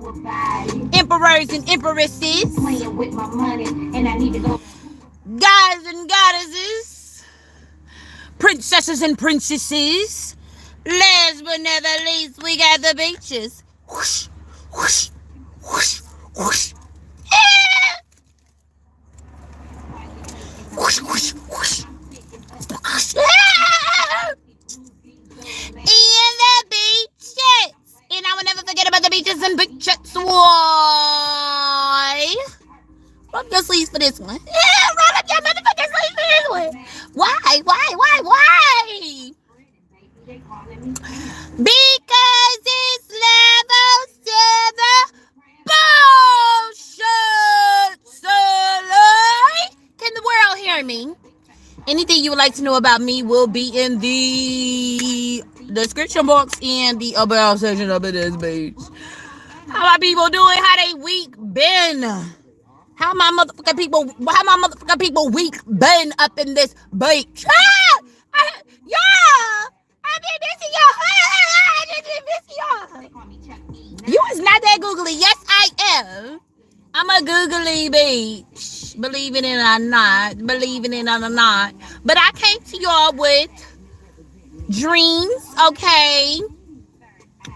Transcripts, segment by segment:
Emperors and empresses, gods and goddesses, princesses and princesses. Last but never least, we got the beaches. Whoosh, whoosh, whoosh, whoosh. Whoosh, whoosh, whoosh. And the beaches. And I will never forget about the beaches and beaches. Why? Roll up your sleeves for this one. Yeah, roll up your motherfucking sleeves for this one. Why? Because it's level 7 bullshit. Can the world hear me? Anything you would like to know about me will be in the description box and the about section of this page. How my people doing? How they week been? How my motherfucking people week been up in this beach? I've been missing y'all. You is not that googly. Yes, I am. I'm a googly bitch. Believing it or not. But I came to y'all with dreams, okay?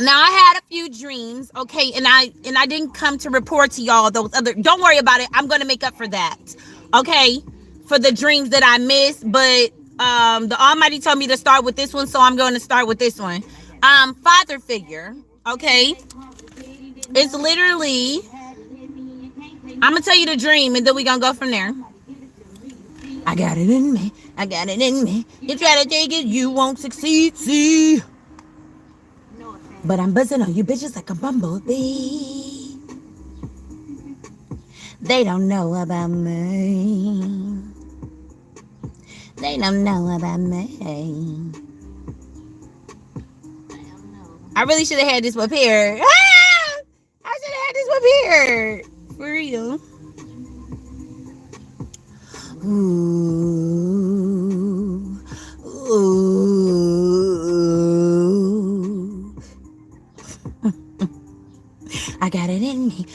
Now I had a few dreams, okay, and I didn't come to report to y'all those other. Don't worry about it. I'm gonna make up for that, okay, for the dreams that I missed. But the Almighty told me to start with this one, so I'm going to start with this one. Father figure, okay. It's literally. I'm gonna tell you the dream, and then we gonna go from there. I got it in me. You try to take it, you won't succeed. See. But I'm buzzing on you bitches like a bumblebee. They don't know about me. I really should have had this prepared. I should have had this prepared. For real. Ooh. I got it in me.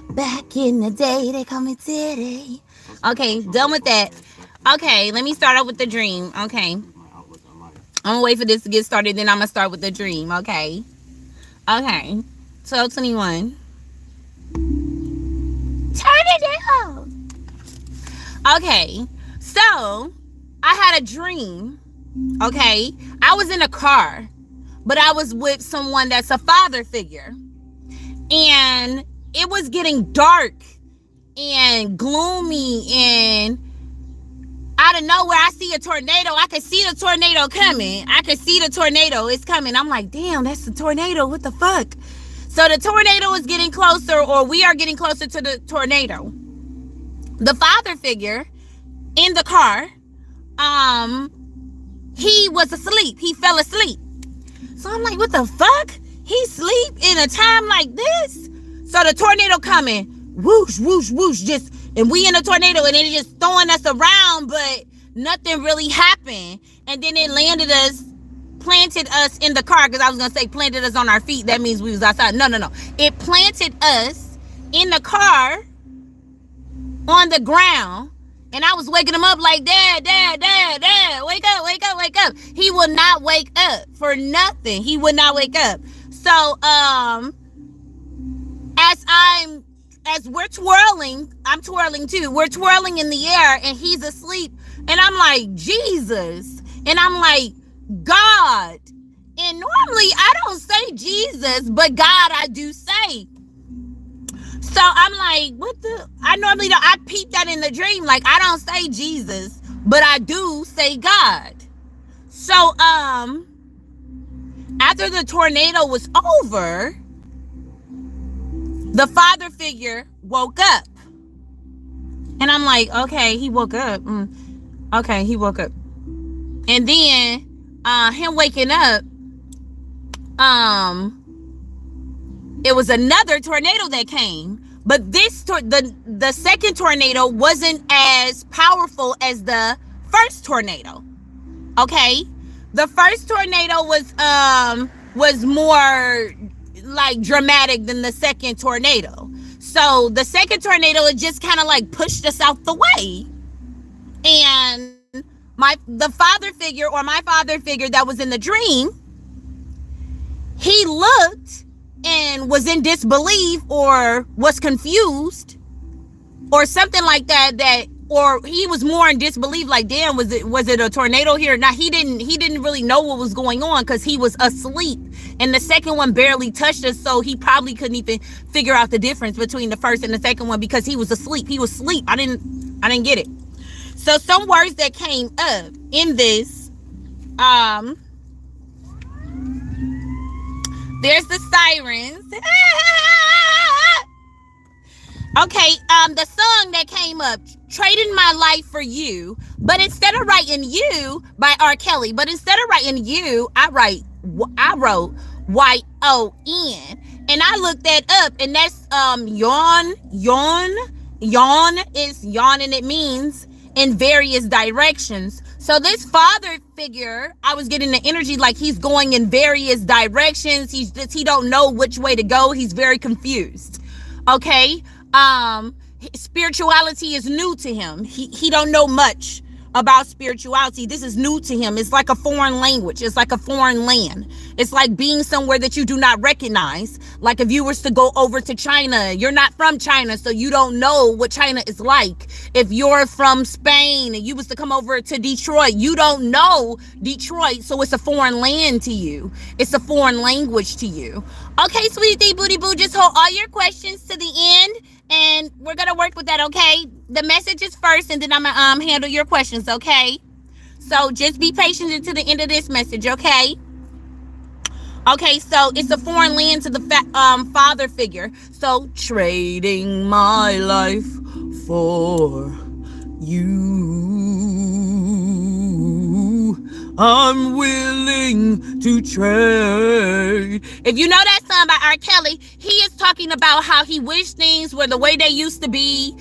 Back in the day, they call me Titty. Okay, done with that. Okay, let me start out with the dream. Okay. I'm gonna wait for this to get started, then I'm gonna start with the dream. Okay. 12:21. Turn it down. Okay, so I had a dream. Okay, I was in a car, but I was with someone that's a father figure, and it was getting dark and gloomy, and out of nowhere I see a tornado. I could see the tornado coming. It's coming. I'm like, damn, that's the tornado. What the fuck? So the tornado is getting closer, or we are getting closer to the tornado. The father figure in the car, he was asleep. He fell asleep. So I'm like, what the fuck? He sleep in a time like this? So the tornado coming, whoosh, whoosh, whoosh, just, and we in a tornado, and it just throwing us around, but nothing really happened. And then it planted us in the car, because I was going to say planted us on our feet. That means we was outside. No. It planted us in the car on the ground, and I was waking him up like, Dad, wake up. He would not wake up for nothing. He would not wake up. So, as we're twirling, I'm twirling too. We're twirling in the air, and he's asleep. And I'm like, Jesus. And I'm like, God. And normally I don't say Jesus, but God I do say. So I'm like, I normally don't. I peep that in the dream. Like, I don't say Jesus, but I do say God. So, after the tornado was over, the father figure woke up. And I'm like, okay, he woke up. Okay, he woke up. And then, him waking up, it was another tornado that came. But the second tornado wasn't as powerful as the first tornado. Okay? The first tornado was was more like dramatic than the second tornado. So the second tornado, it just kind of like pushed us out the way. And the father figure, or my father figure that was in the dream, he looked and was in disbelief or was confused or something like that, or he was more in disbelief, like, damn, was it a tornado here? Now he didn't really know what was going on because he was asleep, and the second one barely touched us, so he probably couldn't even figure out the difference between the first and the second one because he was asleep. He was asleep. I didn't get it. So some words that came up in this, there's the sirens. Okay, the song that came up, Trading My Life for You, but instead of writing you by R. Kelly, but instead of writing you, I wrote Y-O-N, and I looked that up, and that's yawn is yawn, and it means in various directions. So this father figure, I was getting the energy like he's going in various directions. He don't know which way to go. He's very confused. Okay. Spirituality is new to him. He don't know much about spirituality. This is new to him. It's like a foreign language. It's like a foreign land. It's like being somewhere that you do not recognize. Like if you were to go over to China, you're not from China, so you don't know what China is like. If you're from Spain and you was to come over to Detroit, you don't know Detroit, so it's a foreign land to you. It's a foreign language to you. Okay, sweetie booty boo, just hold all your questions to the end, and we're gonna work with that, okay? The messages first, and then I'm gonna handle your questions, okay? So just be patient until the end of this message, okay? Okay, so it's a foreign land to the father figure. So trading my life for you, I'm willing to trade. If you know that song by R. Kelly, he is talking about how he wished things were the way they used to be.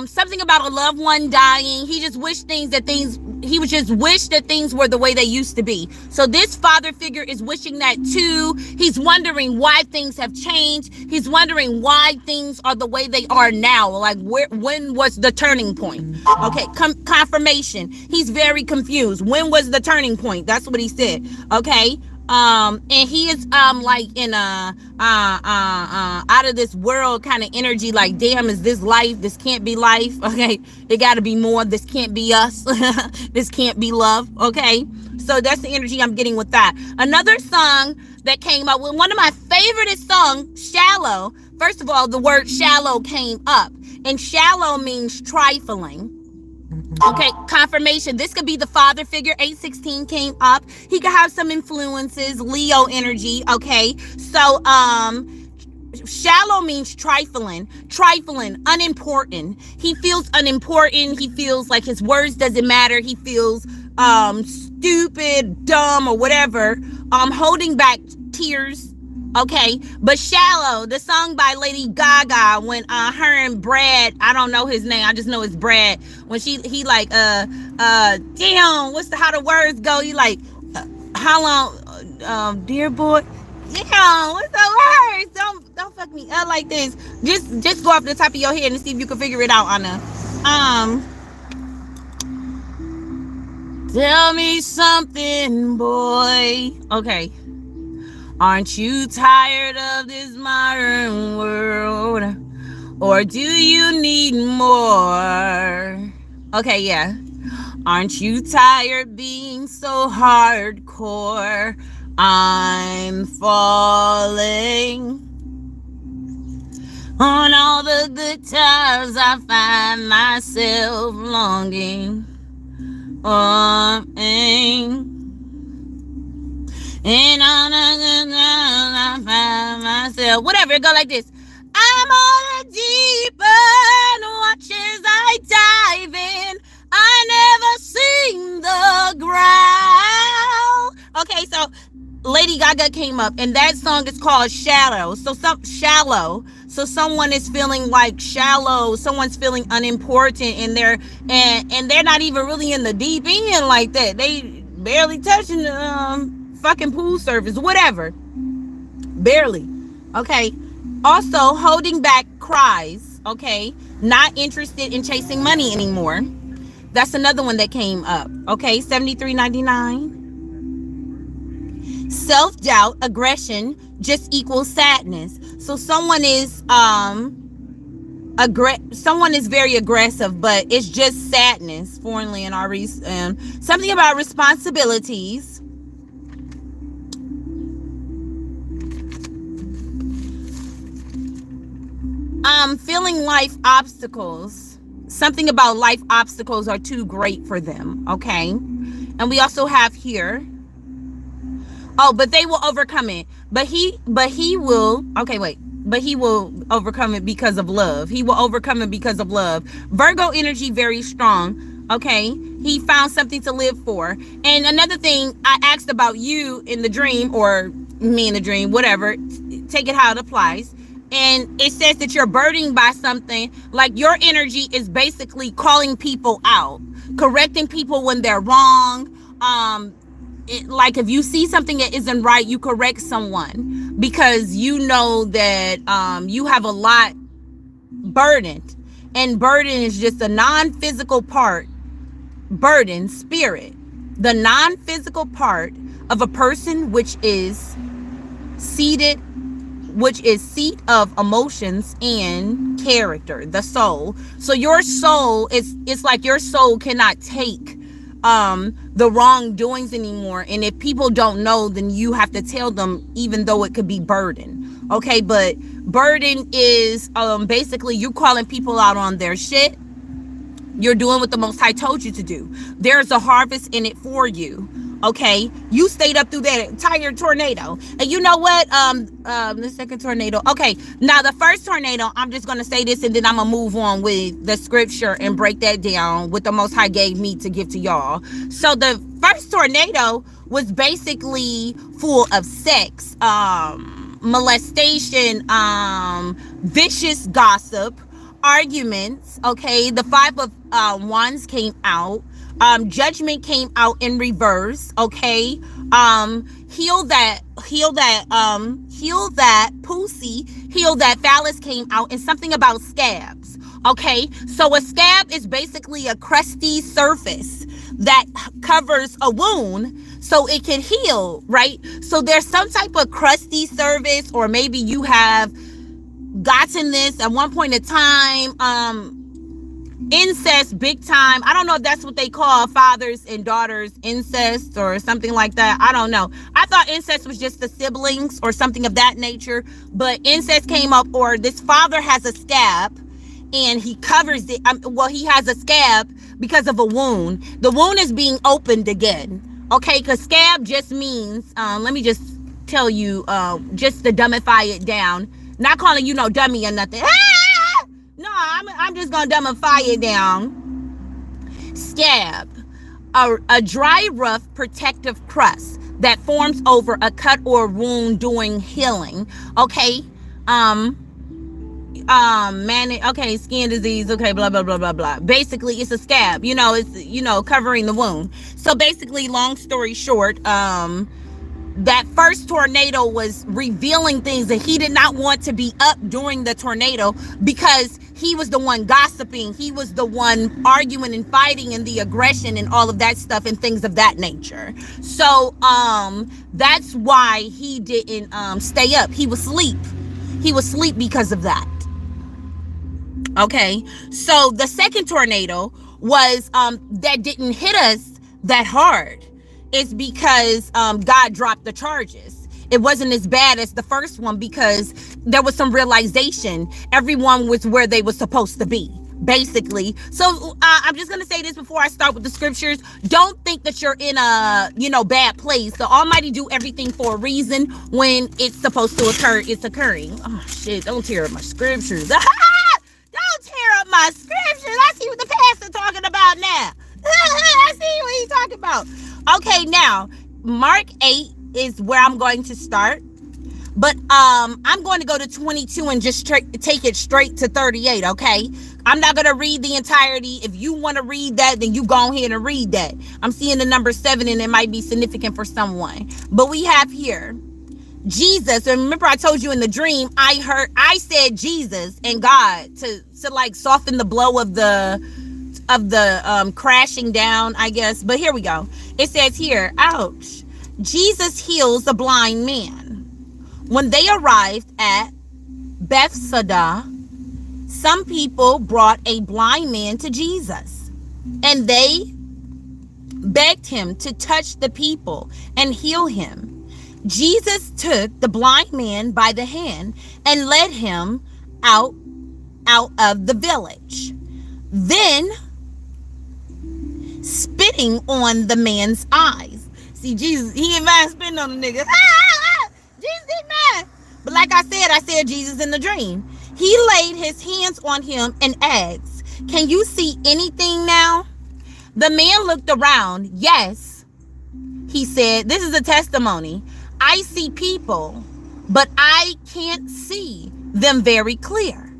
Something about a loved one dying. He just wished he would just wish that things were the way they used to be. So this father figure is wishing that too. He's wondering why things have changed. He's wondering why things are the way they are now. Like when was the turning point? Okay, confirmation. He's very confused. When was the turning point? That's what he said. Okay. And he is like in a out of this world kind of energy, like, damn, is this life? This can't be life. Okay, it got to be more. This can't be us. This can't be love. Okay, so that's the energy I'm getting with that. Another song that came up with one of my favorite songs, Shallow. First of all, the word shallow came up, and shallow means trifling. Okay, confirmation. This could be the father figure. 816 came up. He could have some influences, Leo energy. Okay, so shallow means trifling, unimportant. He feels unimportant. He feels like his words doesn't matter. He feels stupid, dumb, or whatever. Holding back tears. Okay, but Shallow, the song by Lady Gaga, when her and Brad, I don't know his name, I just know it's Brad, when he like damn, how the words go, he like how long, dear boy, damn, what's the words? Don't fuck me up like this. Just go off the top of your head and see if you can figure it out, Anna. Tell me something, boy. Okay. Aren't you tired of this modern world? Or do you need more? Okay, yeah. Aren't you tired being so hardcore? I'm falling. On all the good times I find myself longing. And on a good time I find myself, whatever, it go like this. I'm on a deeper watch as I dive in. I never seen the ground. Okay, so Lady Gaga came up, and that song is called Shallow. So shallow. So someone is feeling like shallow. Someone's feeling unimportant, and they're not even really in the deep end like that. They barely touching the fucking pool service, whatever. Barely. Okay. Also, holding back cries. Okay. Not interested in chasing money anymore. That's another one that came up. Okay. 73.99. Self-doubt, aggression just equals sadness. So someone is someone is very aggressive, but it's just sadness. Foreignly in our something about responsibilities. Feeling life obstacles. Something about life obstacles are too great for them. Okay. And we also have here, oh, but they will overcome it. But he will, okay, wait. But he will overcome it because of love. He will overcome it because of love. Virgo energy, very strong. Okay. He found something to live for. And another thing, I asked about you in the dream, or me in the dream, whatever. Take it how it applies. And it says that you're burdened by something. Like your energy is basically calling people out, correcting people when they're wrong. Like if you see something that isn't right, you correct someone because you know that you have a lot burdened. And burden is just a non-physical part. Burden, spirit. The non-physical part of a person which is seat of emotions and character, the soul. So your soul, it's like your soul cannot take the wrongdoings anymore. And if people don't know, then you have to tell them, even though it could be burden. Okay, but burden is basically you calling people out on their shit. You're doing what the Most High told you to do. There's a harvest in it for you. Okay, you stayed up through that entire tornado. And you know what? The second tornado. Okay, now the first tornado, I'm just going to say this and then I'm going to move on with the scripture and break that down, what the Most High gave me to give to y'all. So the first tornado was basically full of sex, molestation, vicious gossip, arguments. Okay, the Five of Wands came out. Judgment came out in reverse. Okay. Heal that pussy, heal that phallus came out, and something about scabs. Okay. So a scab is basically a crusty surface that covers a wound so it can heal, right? So there's some type of crusty surface, or maybe you have gotten this at one point in time, incest big time. I don't know if that's what they call fathers and daughters incest or something like that. I don't know. I thought incest was just the siblings or something of that nature, but incest came up, or this father has a scab and he covers it. He has a scab because of a wound. The wound is being opened again. Okay, because scab just means, let me just tell you, just to dumbify it down. Not calling you no dummy or nothing. No, I'm just going to dumbify it down. Scab, a dry, rough, protective crust that forms over a cut or wound during healing. Okay. Okay, skin disease. Okay, blah, blah, blah, blah, blah. Basically, it's a scab. It's, covering the wound. So basically, long story short, that first tornado was revealing things that he did not want to be up during the tornado, because he was the one gossiping. He was the one arguing and fighting and the aggression and all of that stuff and things of that nature. So that's why he didn't stay up. He was asleep. He was asleep because of that. Okay. So the second tornado was that didn't hit us that hard. It's because God dropped the charges. It wasn't as bad as the first one because there was some realization. Everyone was where they were supposed to be, basically. So I'm just going to say this before I start with the scriptures. Don't think that you're in a, bad place. The Almighty do everything for a reason. When it's supposed to occur, it's occurring. Oh, shit. Don't tear up my scriptures. Don't tear up my scriptures. I see what the pastor talking about now. I see what he's talking about. Okay, now, Mark 8 is where I'm going to start. But I'm going to go to 22 and just take it straight to 38, okay? I'm not going to read the entirety. If you want to read that, then you go ahead and read that. I'm seeing the number 7 and it might be significant for someone. But we have here Jesus. And remember I told you in the dream, I said Jesus and God to like soften the blow of the crashing down, I guess. But here we go. It says here, ouch. Jesus heals the blind man. When they arrived at Bethsaida, some people brought a blind man to Jesus, and they begged him to touch the people and heal him. Jesus took the blind man by the hand and led him out of the village. Then, spitting on the man's eyes. See, Jesus, he ain't mind spitting on the niggas. Jesus ain't mad. But like I said Jesus in the dream. He laid his hands on him and asked, "Can you see anything now?" The man looked around. "Yes," he said. This is a testimony. "I see people, but I can't see them very clear.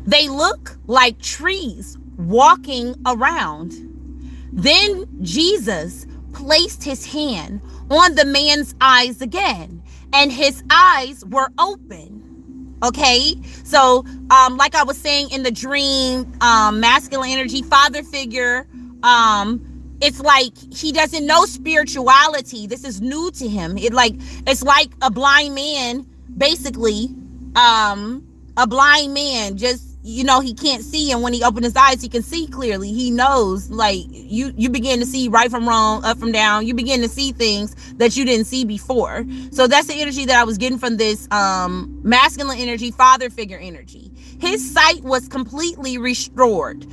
They look like trees walking around." Then Jesus placed his hand on the man's eyes again, and his eyes were open. Okay, so like I was saying in the dream, masculine energy, father figure, it's like he doesn't know spirituality. This is new to him. It's like a blind man, basically, a blind man, just, he can't see, and when he opens his eyes, he can see clearly. He knows, like, you begin to see right from wrong, up from down. You begin to see things that you didn't see before. So that's the energy that I was getting from this masculine energy, father figure energy. His sight was completely restored.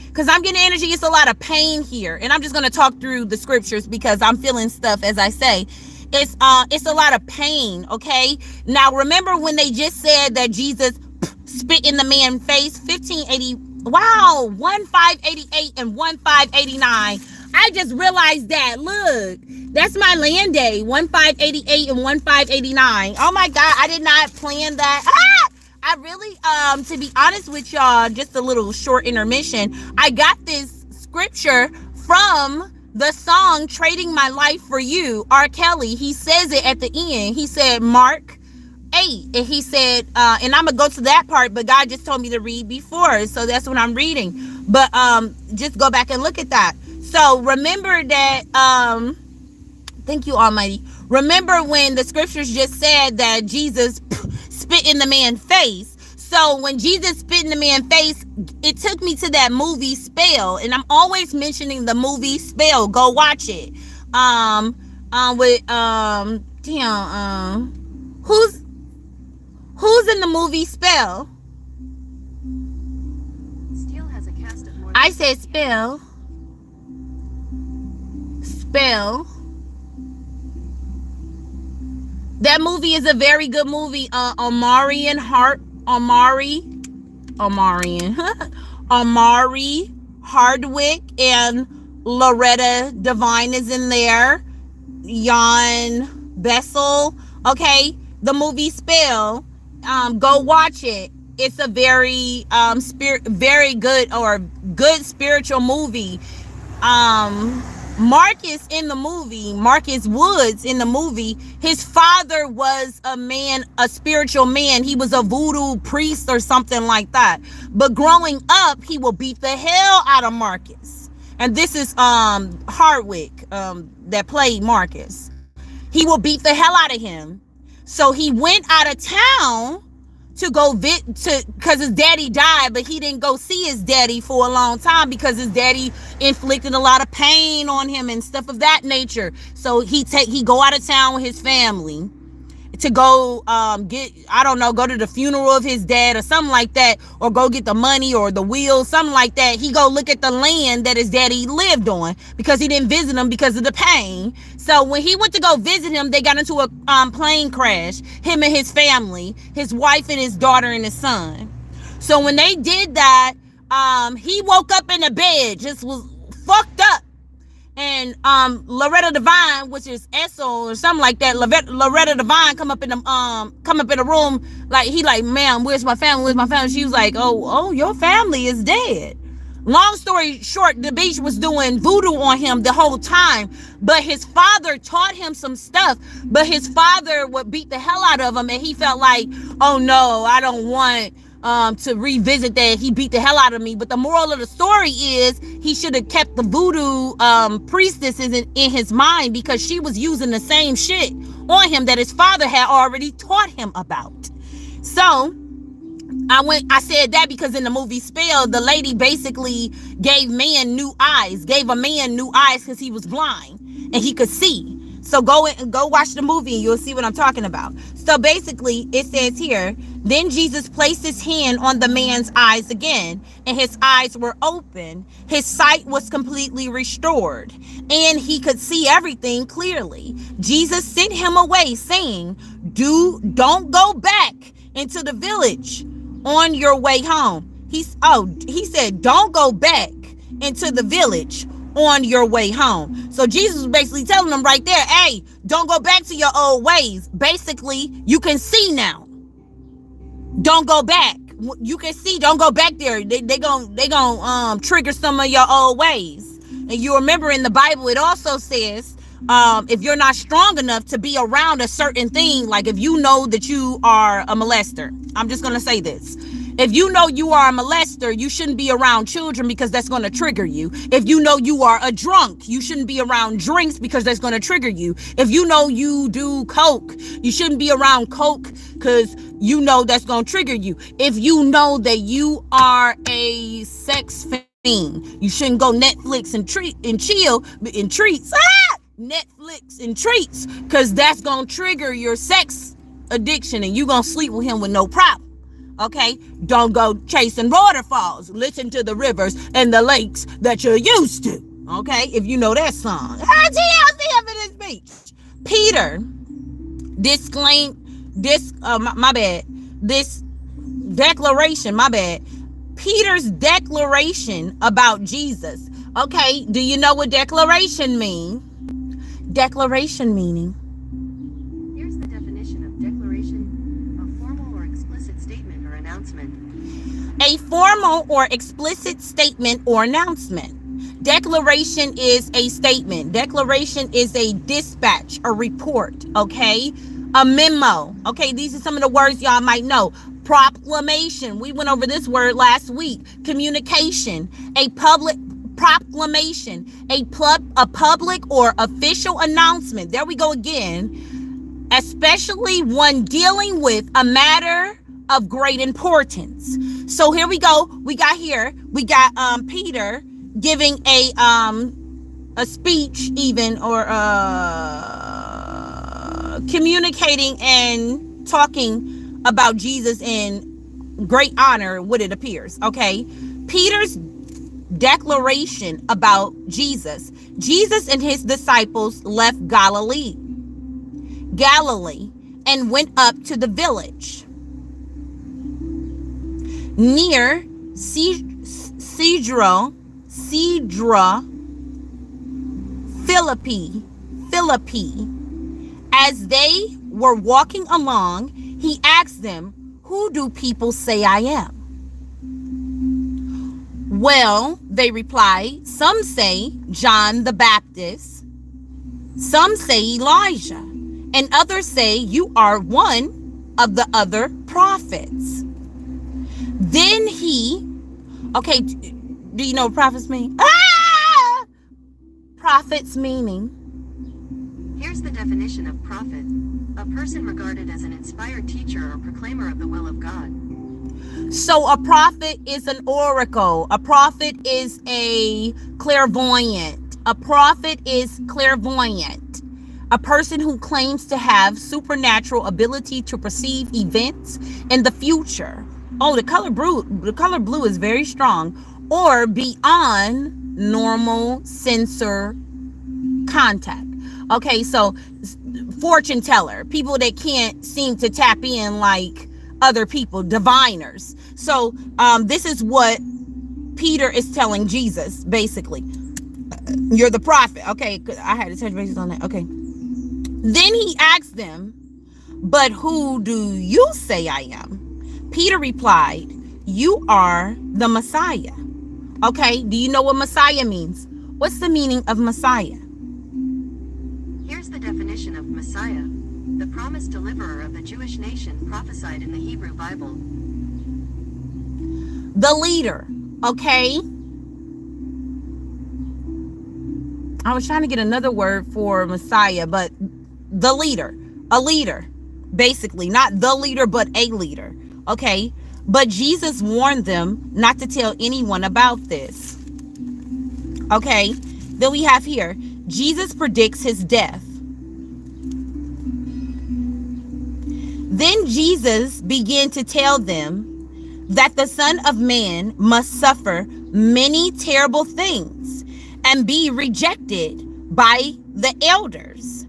Because I'm getting energy, it's a lot of pain here, and I'm just going to talk through the scriptures because I'm feeling stuff as I say. It's a lot of pain, okay? Now, remember when they just said that Jesus spit in the man's face? 1580, wow, 1588 and 1589. I just realized that. Look, that's my land day, 1588 and 1589. Oh my God, I did not plan that. I really, to be honest with y'all, just a little short intermission. I got this scripture from the song Trading My Life for You, R. Kelly. He says it at the end. He said, Mark 8. And he said, and I'm going to go to that part, but God just told me to read before. So that's what I'm reading. But just go back and look at that. So remember that, thank you, Almighty. Remember when the scriptures just said that Jesus spit in the man's face. So when Jesus spit in the man's face, it took me to that movie Spell, and I'm always mentioning the movie Spell. Go watch it. Who's in the movie Spell? Still has a cast of more. I said Spell. That movie is a very good movie. Omari Hardwick and Loretta Devine is in there. Jan Bessel. Okay, the movie Spell. Go watch it. It's a very very good spiritual movie. Marcus Woods in the movie, his father was a spiritual man. He was a voodoo priest or something like that. But growing up, he will beat the hell out of Marcus. And this is Hardwick that played Marcus. He will beat the hell out of him. So he went out of town to go because his daddy died, but he didn't go see his daddy for a long time because his daddy inflicted a lot of pain on him and stuff of that nature. So he go out of town with his family to go go to the funeral of his dad or something like that, or go get the money or the will, something like that. He go look at the land that his daddy lived on because he didn't visit him because of the pain. So when he went to go visit him, they got into a plane crash, him and his family, his wife and his daughter and his son. So when they did that, he woke up in the bed, just was fucked up. And Loretta Devine, which is Essel or something like that, Loretta Devine come up in the room, like he like, ma'am, where's my family? Where's my family? She was like, oh, your family is dead. Long story short, the bitch was doing voodoo on him the whole time, but his father taught him some stuff, but his father would beat the hell out of him, and he felt like, oh no, I don't want to revisit that. He beat the hell out of me. But the moral of the story is he should have kept the voodoo priestesses in his mind, because she was using the same shit on him that his father had already taught him about. So I said that because in the movie Spell, the lady basically gave a man new eyes because he was blind and he could see. So go watch the movie and you'll see what I'm talking about. So basically it says here, then Jesus placed his hand on the man's eyes again, and his eyes were open. His sight was completely restored, and he could see everything clearly. Jesus sent him away, saying, don't go back into the village on your way home. He said, don't go back into the village on your way home. So Jesus was basically telling them right there, hey, don't go back to your old ways. Basically, you can see now. Don't go back. You can see, don't go back there. They gon' trigger some of your old ways. And you remember in the Bible, it also says, if you're not strong enough to be around a certain thing, like if you know that you are a molester, I'm just going to say this. If you know you are a molester, you shouldn't be around children because that's going to trigger you. If you know you are a drunk, you shouldn't be around drinks because that's going to trigger you. If you know you do coke, you shouldn't be around coke because you know that's going to trigger you. If you know that you are a sex fiend, you shouldn't go Netflix and chill and treats. Netflix and treats, because that's going to trigger your sex addiction and you going to sleep with him with no problem. Okay, don't go chasing waterfalls. Listen to the rivers and the lakes that you're used to. Okay, if you know that song. This beach. Peter this declaration, Peter's declaration about Jesus. Okay, do you know what declaration means? Declaration meaning. Here's the definition of declaration: a formal or explicit statement or announcement. A formal or explicit statement or announcement. Declaration is a statement. Declaration is a dispatch, a report, okay? A memo. Okay, these are some of the words y'all might know. Proclamation. We went over this word last week. Communication. A public proclamation, a public or official announcement. There we go again. Especially one dealing with a matter of great importance. So here we go. We got Peter giving a speech, even, or communicating and talking about Jesus in great honor, what it appears. Okay, Peter's declaration about Jesus. Jesus and his disciples left Galilee, and went up to the village near Cedra Philippi. As they were walking along, he asked them, "Who do people say I am?" "Well," they replied, "some say John the Baptist, some say Elijah, and others say you are one of the other prophets." Then okay, do you know what prophets mean? Prophets meaning. Here's the definition of prophet: a person regarded as an inspired teacher or proclaimer of the will of God. So a prophet is an oracle. A prophet is a clairvoyant. A prophet is clairvoyant. A person who claims to have supernatural ability to perceive events in the future. Oh, the color blue is very strong, or beyond normal sensor contact. Okay, so fortune teller, people that can't seem to tap in like other people, diviners. So this is what Peter is telling Jesus, basically. You're the prophet. Okay, I had to touch bases on that. Okay. Then he asked them, but who do you say I am? Peter replied, you are the Messiah. Okay, do you know what Messiah means? What's the meaning of Messiah? Here's the definition of Messiah: the promised deliverer of the Jewish nation prophesied in the Hebrew Bible. The leader, okay? I was trying to get another word for Messiah, but the leader, a leader, basically, not the leader, but a leader, okay? But Jesus warned them not to tell anyone about this, okay? Then we have here, Jesus predicts his death. Then Jesus began to tell them that the Son of Man must suffer many terrible things and be rejected by the elders,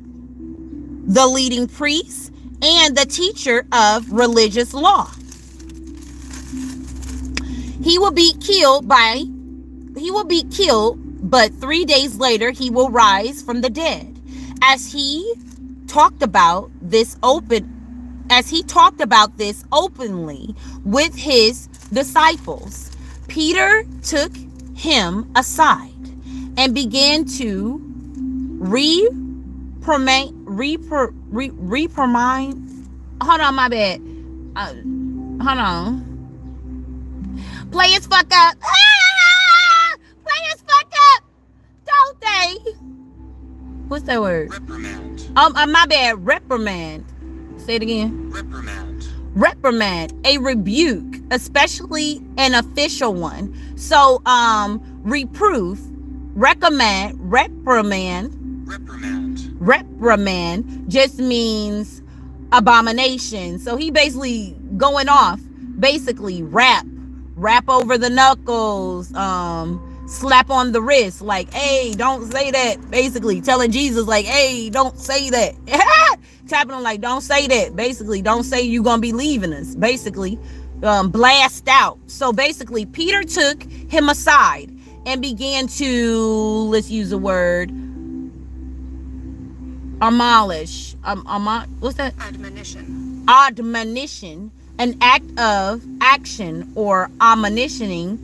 the leading priests, and the teacher of religious law. He will be killed, but 3 days later he will rise from the dead. As he talked about this openly with his disciples, Peter took him aside and began to reprimand. Hold on, my bad. Hold on. Play his fuck up. Play his fuck up. Don't they? What's that word? Reprimand. My bad. Reprimand. Say it again. Reprimand. Reprimand. A rebuke, especially an official one. So, reproof, reprimand just means abomination. So he basically going off, basically rap over the knuckles, slap on the wrist, like, hey, don't say that. Basically telling Jesus, like, hey, don't say that. Tapping him like, don't say that. Basically, don't say you gonna be leaving us. Basically, blast out. So basically, Peter took him aside and began to, let's use the word, admonish. What's that? Admonition, an act of action or admonitioning,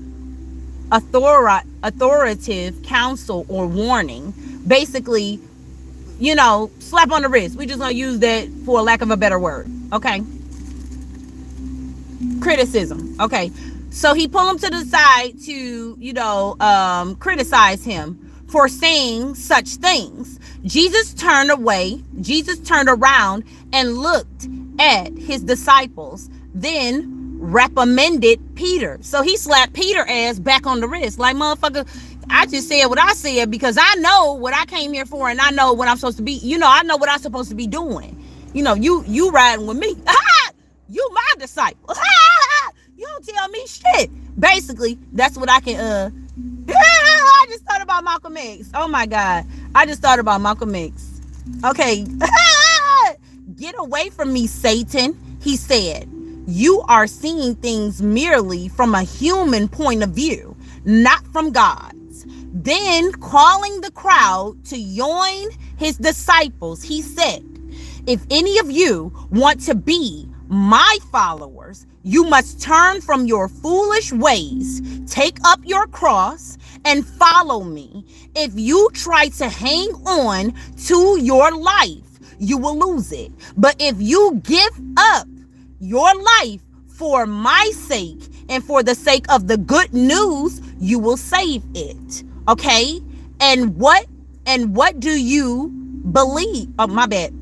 authoritative counsel or warning. Basically, slap on the wrist. We're just gonna use that for lack of a better word. Okay. Criticism. Okay. So he pulled him to the side to, criticize him for saying such things. Jesus turned around and looked at his disciples, then reprimanded Peter. So he slapped Peter ass back on the wrist. Like, motherfucker, I just said what I said because I know what I came here for and I know what I'm supposed to be. I know what I'm supposed to be doing. You riding with me. You my disciple. You don't tell me shit. Basically, that's what I can I just thought about Malcolm X. Oh my God. I just thought about Malcolm X. Okay. Get away from me, Satan, he said. You are seeing things merely from a human point of view, not from God's. Then, calling the crowd to join his disciples, he said, if any of you want to be my followers, you must turn from your foolish ways, take up your cross, and follow me. If you try to hang on to your life, you will lose it. But if you give up your life for my sake and for the sake of the good news, you will save it. Okay? And what do you believe? Oh, my bad.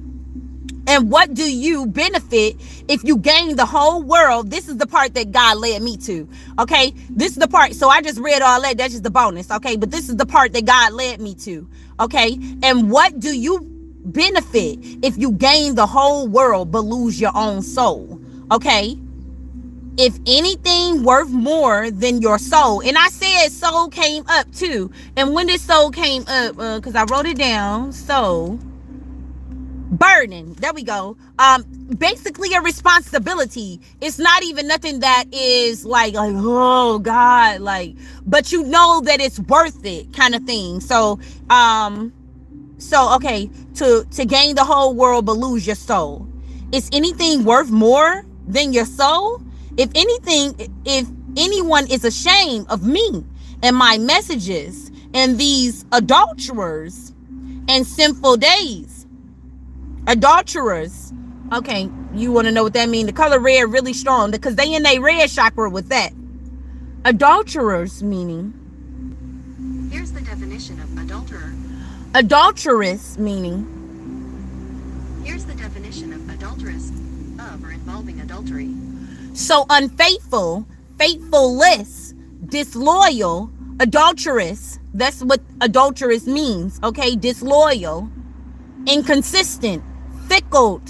And what do you benefit if you gain the whole world? This is the part that God led me to. Okay, this is the part. So I just read all that. That's just the bonus. Okay, but this is the part that God led me to. Okay, and what do you benefit if you gain the whole world but lose your own soul? Okay, if anything worth more than your soul. And I said soul came up too. And when this soul came up, because I wrote it down, soul. burden. There we go. Basically a responsibility. It's not even nothing that is like, oh God, like, but you know that it's worth it, kind of thing. So okay, to gain the whole world but lose your soul. Is anything worth more than your soul? If anything, if anyone is ashamed of me and my messages and these adulterers and sinful days, adulterers. Okay, you want to know what that means? The color red really strong because they in their red chakra with that. Adulterers meaning. Here's the definition of adulterer. Adulteress meaning. Here's the definition of adulteress, of or involving adultery. So unfaithful, faithfuless, disloyal, adulteress. That's what adulteress means. Okay, disloyal, inconsistent, fickle,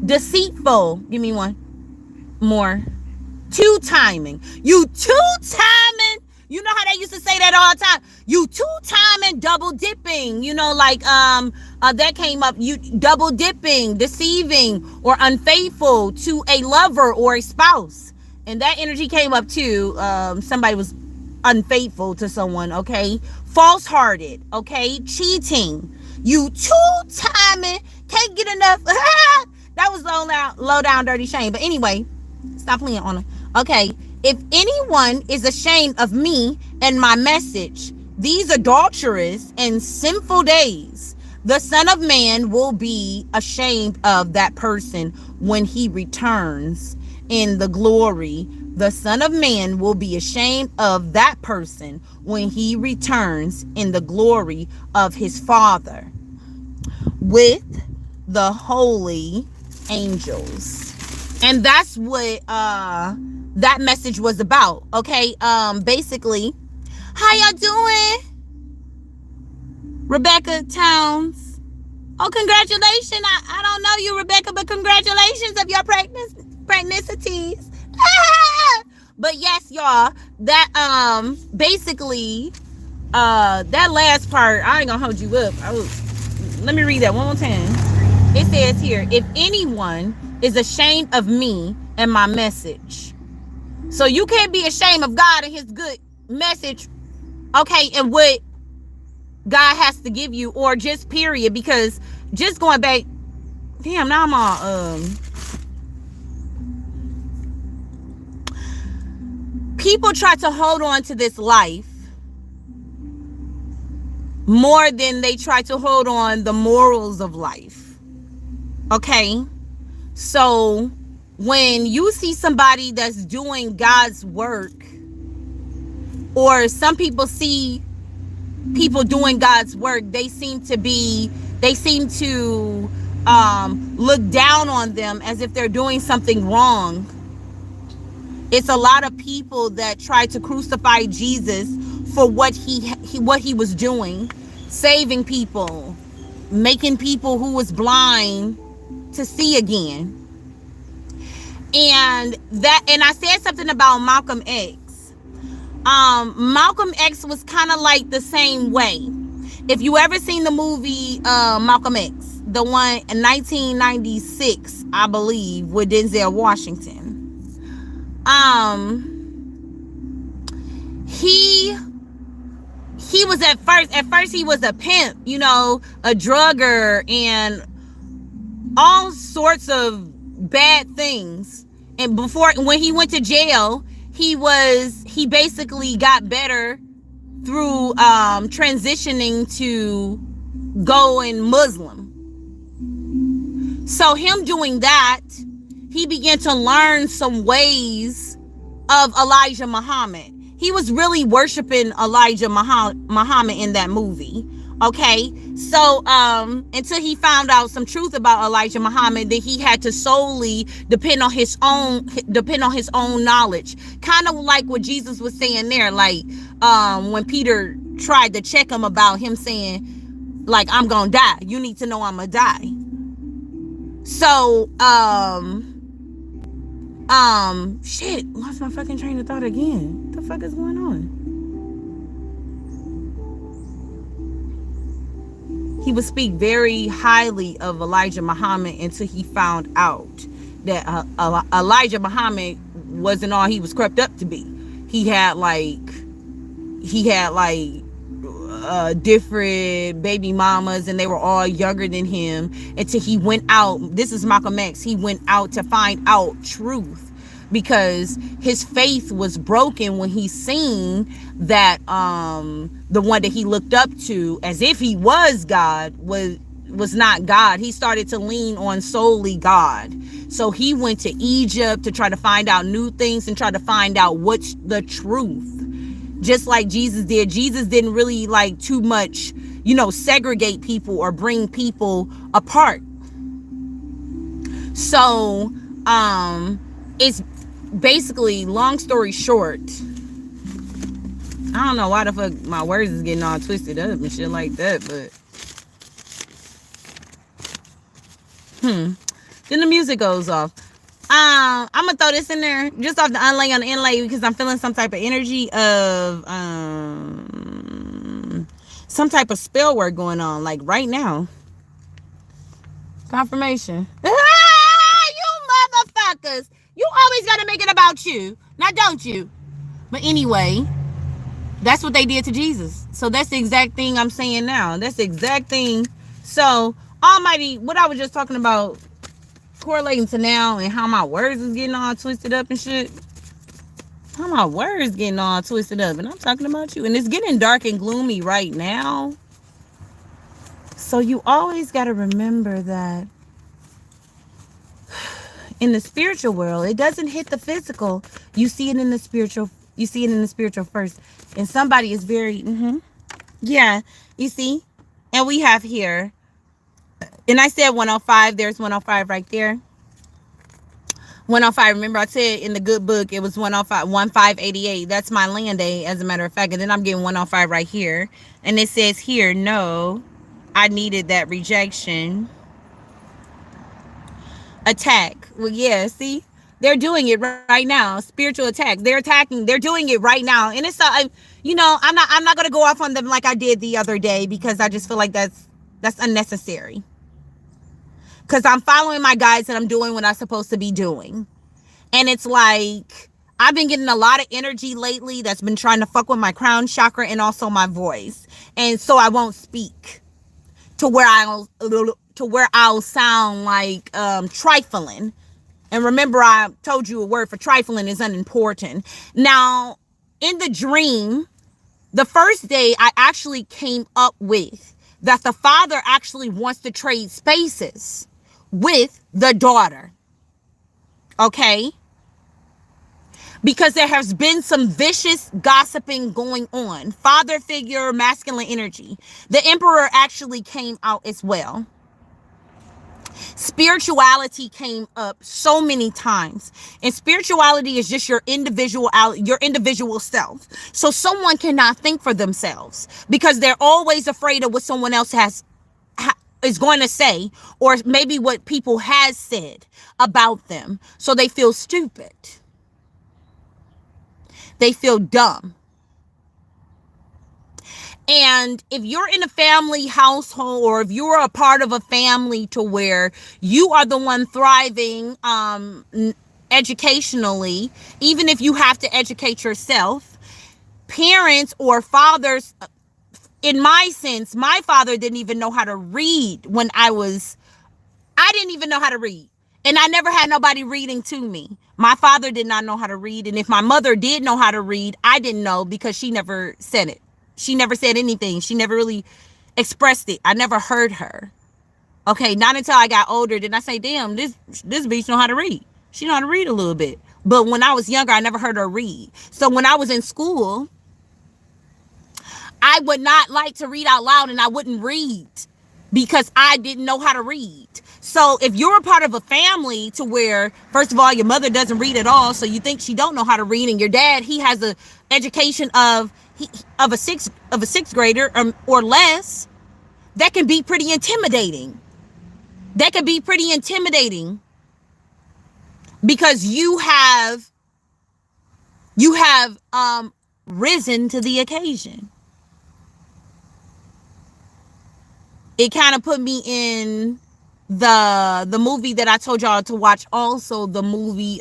deceitful. Give me one more. Two-timing. You two-timing. You know how they used to say that all the time. You two-timing, double dipping. You know, like that came up. You double dipping, deceiving, or unfaithful to a lover or a spouse. And that energy came up too. Somebody was unfaithful to someone. Okay, false-hearted. Okay, cheating. You two-timing, can't get enough. That was low down, dirty shame. But anyway, stop playing on it. Okay, if anyone is ashamed of me and my message, these adulterous and sinful days, the Son of Man will be ashamed of that person when he returns in the glory. The Son of Man will be ashamed of that person when he returns in the glory of his Father with the holy angels. And that's what that message was about. Okay, basically, how y'all doing? Rebecca Towns. Oh, congratulations. I don't know you, Rebecca, but congratulations of your pregnancies. But yes, y'all, that basically that last part, I ain't gonna hold you up. Let me read that one more time. It says here, if anyone is ashamed of me and my message. So you can't be ashamed of God and his good message, okay, and what God has to give you, or just period, because just going back, damn, now I'm all people try to hold on to this life more than they try to hold on the morals of life. Okay? So when you see somebody that's doing God's work, or some people see people doing God's work, they seem to look down on them as if they're doing something wrong. It's a lot of people that try to crucify Jesus for what he was doing, saving people, making people who was blind to see again. And I said something about Malcolm X. Malcolm X was kind of like the same way. If you ever seen the movie Malcolm X, the one in 1996, I believe, with Denzel Washington. He was at first he was a pimp, you know, a drugger and all sorts of bad things. And when he went to jail, he basically got better through transitioning to going Muslim. So him doing that, he began to learn some ways of Elijah Muhammad. He was really worshiping Elijah Muhammad in that movie. Okay, so until he found out some truth about Elijah Muhammad, that he had to solely depend on his own knowledge. Kind of like what Jesus was saying there, like when Peter tried to check him about him saying, like, I'm gonna die. You need to know I'm gonna die. So shit, lost my fucking train of thought again. What the fuck is going on? he would speak very highly of Elijah Muhammad until he found out that Elijah Muhammad wasn't all he was crept up to be. He had like different baby mamas, and they were all younger than him, until he went out. This is Malcolm X. He went out to find out truth, because his faith was broken when he seen that the one that he looked up to as if he was God was not God. He started to lean on solely God. So he went to Egypt to try to find out new things and try to find out what's the truth. Just like Jesus did. Jesus didn't really like too much, segregate people or bring people apart. So, it's basically, long story short, I don't know why the fuck my words is getting all twisted up and shit like that, but then the music goes off. I'm gonna throw this in there just off the unlay on the inlay, because I'm feeling some type of energy of some type of spell work going on, like right now. Confirmation. You motherfuckers! You always gotta make it about you, now don't you? But anyway, that's what they did to Jesus. So that's the exact thing I'm saying now. That's the exact thing. So Almighty, what I was just talking about, correlating to now, and how my words is getting all twisted up and shit. How my words getting all twisted up, and I'm talking about you. And it's getting dark and gloomy right now. So you always got to remember that in the spiritual world, it doesn't hit the physical. You see it in the spiritual. You see it in the spiritual first. And somebody is very, yeah, you see? And we have here, and I said 105, there's 105 right there. 105, remember I said in the good book, it was 105, 1588. That's my land day, as a matter of fact. And then I'm getting 105 right here. And it says here, no, I needed that rejection. Attack. Well, yeah, see? They're doing it right now. Spiritual attacks. They're attacking. They're doing it right now. And it's, I'm not going to go off on them like I did the other day, because I just feel like that's unnecessary. Because I'm following my guides and I'm doing what I'm supposed to be doing. And it's like, I've been getting a lot of energy lately that's been trying to fuck with my crown chakra and also my voice. And so I won't speak to where I'll sound like trifling. And remember, I told you a word for trifling is unimportant. Now, in the dream, the first day I actually came up with that the father actually wants to trade spaces with the daughter. Okay? Because there has been some vicious gossiping going on. Father figure, masculine energy. The emperor actually came out as well. Spirituality came up so many times, and spirituality is just your individual self. So someone cannot think for themselves because they're always afraid of what someone else is going to say, or maybe what people has said about them. So they feel stupid. They feel dumb. And if you're in a family household, or if you're a part of a family to where you are the one thriving educationally, even if you have to educate yourself, parents or fathers, in my sense, my father didn't even know how to read when I didn't even know how to read. And I never had nobody reading to me. My father did not know how to read. And if my mother did know how to read, I didn't know, because she never said it. She never said anything. She never really expressed it. I never heard her. Okay, not until I got older did I say, damn, this bitch know how to read. She know how to read a little bit. But when I was younger, I never heard her read. So when I was in school, I would not like to read out loud, and I wouldn't read because I didn't know how to read. So if you're a part of a family to where, first of all, your mother doesn't read at all, so you think she don't know how to read, and your dad, he has a education of a sixth grader or less, that can be pretty intimidating. That can be pretty intimidating because you have risen to the occasion. it kind of put me in the movie that I told y'all to watch, also the movie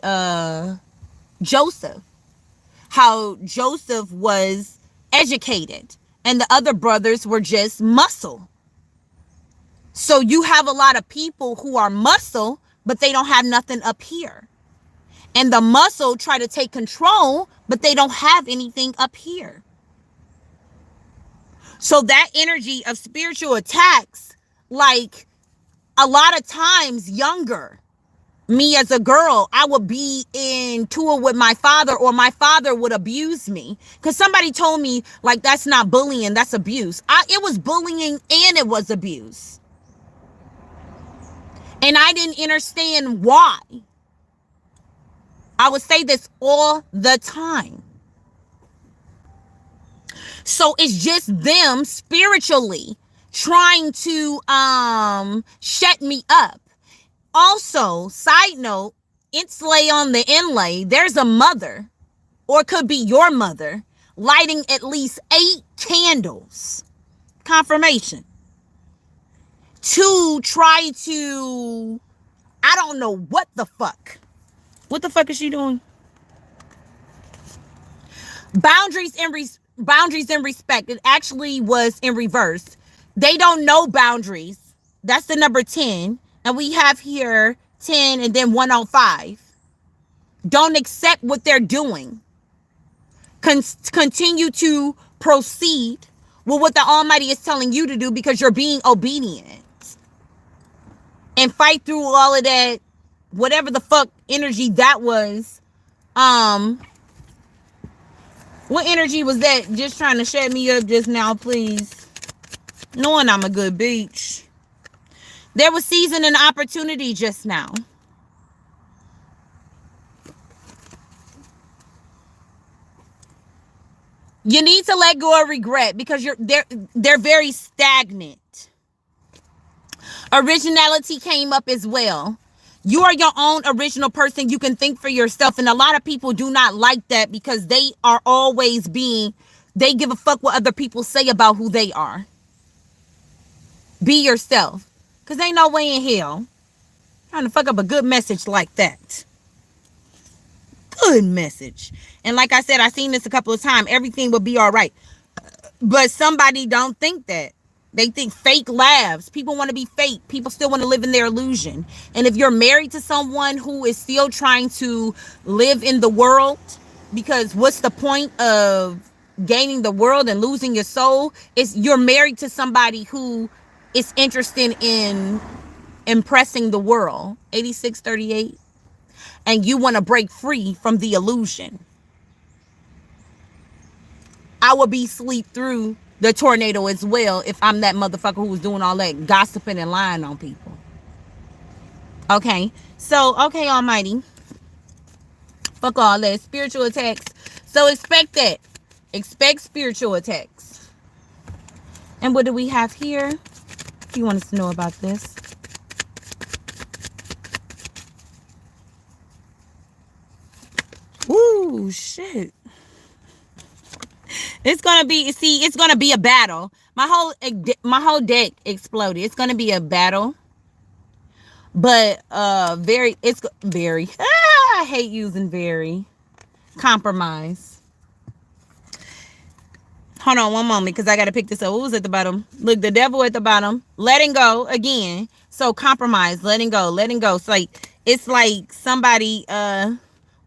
Joseph. How Joseph was educated and the other brothers were just muscle. So you have a lot of people who are muscle, but they don't have nothing up here. And the muscle try to take control, but they don't have anything up here. So that energy of spiritual attacks, like a lot of times younger, me as a girl, I would be in tour with my father, or my father would abuse me. Because somebody told me, like, that's not bullying, that's abuse. It was bullying and it was abuse. And I didn't understand why. I would say this all the time. So it's just them spiritually trying to shut me up. Also, side note, it's lay on the inlay, there's a mother, or it could be your mother, lighting at least 8 candles. Confirmation. To try to, I don't know what the fuck. What the fuck is she doing? Boundaries and respect. It actually was in reverse. They don't know boundaries. That's the number 10. And we have here 10 and then 105. Don't accept what they're doing. Continue to proceed with what the Almighty is telling you to do, because you're being obedient. And fight through all of that, whatever the fuck energy that was. What energy was that? Just trying to shut me up just now, please. Knowing I'm a good bitch. There was season and opportunity just now. You need to let go of regret, because they're very stagnant. Originality came up as well. You are your own original person. You can think for yourself. And a lot of people do not like that, because they are always they give a fuck what other people say about who they are. Be yourself. Because ain't no way in hell trying to fuck up a good message like that. Good message. And like I said, I've seen this a couple of times. Everything will be all right. But somebody don't think that. They think fake laughs. People want to be fake. People still want to live in their illusion. And if you're married to someone who is still trying to live in the world, because what's the point of gaining the world and losing your soul? Is you're married to somebody who is interested in impressing the world. 8638. And you want to break free from the illusion. I will be sleep through the tornado as well if I'm that motherfucker who was doing all that gossiping and lying on people. Okay. So, okay, Almighty. Fuck all that. Spiritual attacks. So expect that. Expect spiritual attacks. And what do we have here? If you want us to know about this. Ooh, shit. It's gonna be a battle. My whole deck exploded. It's gonna be a battle. But I hate using very. Compromise. Hold on one moment, because I gotta pick this up. What was at the bottom? Look, the devil at the bottom. Letting go again. So compromise, letting go. It's like somebody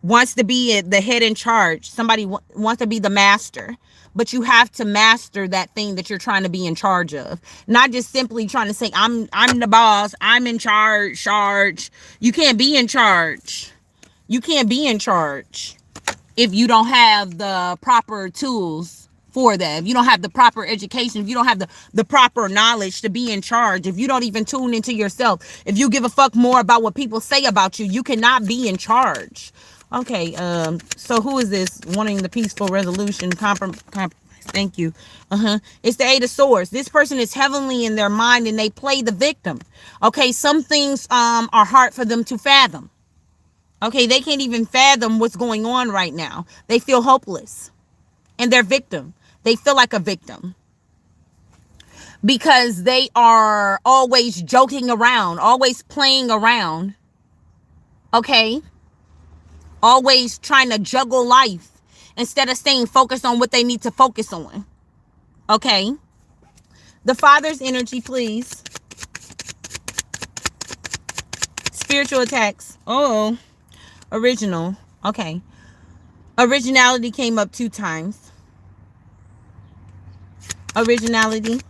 wants to be the head in charge. Somebody wants to be the master. But you have to master that thing that you're trying to be in charge of. Not just simply trying to say, I'm the boss. I'm in charge. You can't be in charge. You can't be in charge if you don't have the proper tools for that. If you don't have the proper education, if you don't have the proper knowledge to be in charge, if you don't even tune into yourself, if you give a fuck more about what people say about you, you cannot be in charge. Okay, so who is this wanting the peaceful resolution? Compromise. Thank you. It's the 8 of Swords. This person is heavenly in their mind and they play the victim. Okay, some things are hard for them to fathom. Okay, they can't even fathom what's going on right now. They feel hopeless. And they're victim. They feel like a victim. because they are always joking around, always playing around, okay? Always trying to juggle life instead of staying focused on what they need to focus on, okay? The Father's energy, please. Spiritual attacks. Oh, original. Okay. Originality came up 2 times. Originality.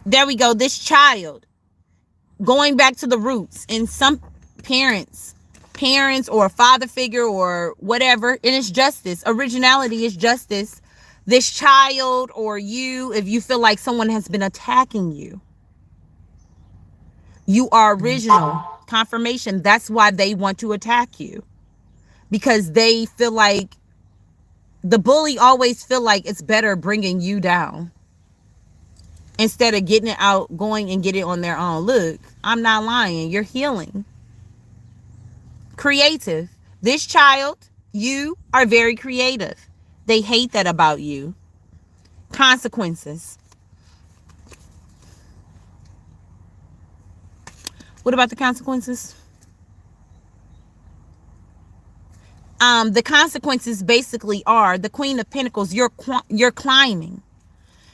There we go. This child, going back to the roots, and some parents or a father figure or whatever, and it's justice. Originality is justice. This child or you, if you feel like someone has been attacking you, you are original. Confirmation. That's why they want to attack you, because they feel like the bully always feel like it's better bringing you down instead of getting it out, going and get it on their own. Look, I'm not lying. You're healing. Creative. This child, you are very creative. They hate that about you. Consequences. What about the consequences? The consequences basically are the Queen of Pentacles. You're climbing.